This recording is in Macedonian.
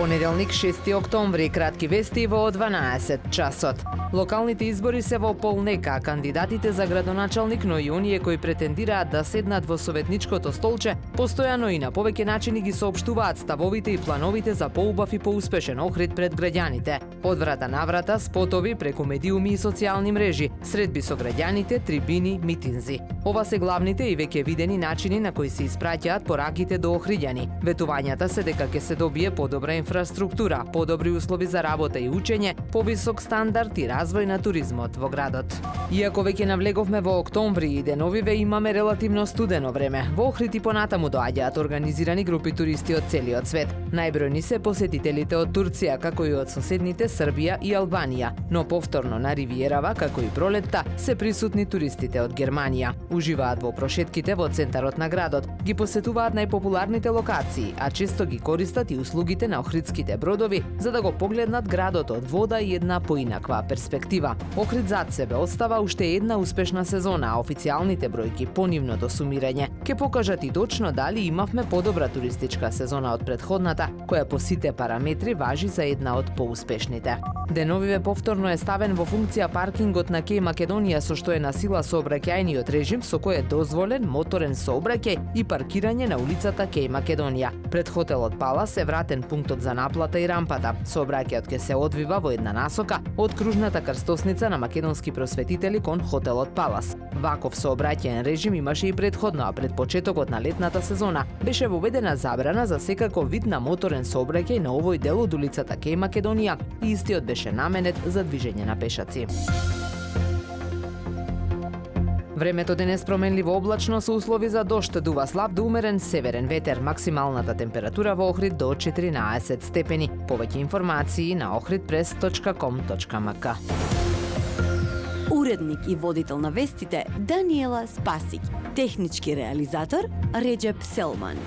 Понеделник 6 октомври, кратки вести во 12 часот. Локалните избори се во полнека, кандидатите за градоначалник, но и оние кои претендираат да седнат во советничкото столче, постојано и на повеќе начини ги соопштуваат ставовите и плановите за поубав и поуспешен Охрид пред граѓаните. Од врата на врата, спотови преку медиуми и социјални мрежи, средби со граѓаните, трибини, митинзи. Ова се главните и веќе видени начини на кои се испраќаат пораките до охриѓани. Ветувањата се дека ќе се добие подобра инфраструктура, подобри услови за работа и учење, повисок стандард и развој на туризмот во градот. Иако веќе навлеговме во октомври и деновиве имаме релативно студено време, во Охрид и понатаму доаѓаат организирани групи туристи од целиот свет. Најбројни се посетителите од Турција, како и од соседните Србија и Албанија, но повторно на Ривиерава, како и пролетта, се присутни туристите од Германија. Уживаат во прошетките во центарот на градот, ги посетуваат најпопуларните локации, а често ги користат и услугите на охридските бродови за да го погледнат градот од вода и една поинаква перспектива. Охрид зад себе остава уште една успешна сезона, а официјалните бројки по нивното сумирање ќе покажат и точно дали имавме подобра туристичка сезона од претходната, која по сите параметри важи за една од поуспешните. Деновиве повторно е ставен во функција паркингот на Кеј Македонија, со што е на сила сообраќајниот режим со кој е дозволен моторен сообраќај и паркирање на улицата Кеј Македонија. Пред хотелот Палас е вратен пунктот за наплата и рампата. Сообраќајот ќе се одвива во една насока од кружната крстосница на македонски просветители кон хотелот Палас. Ваков сообраќаен режим имаше и предходно, а пред почетокот на летната сезона беше воведена забрана за секаков вид на моторен сообраќај на овој дел од улицата Кеј Македонија и истиот беше наменет за движење на пешаци. Времето денес променливо облачно со услови за дожд, дува слаб до умерен северен ветер, максималната температура во Охрид до 14 степени. Повеќе информации на ohridpress.com.mk. Уредник и водител на вестите Даниела Спасик, технички реализатор Реджеп Селман.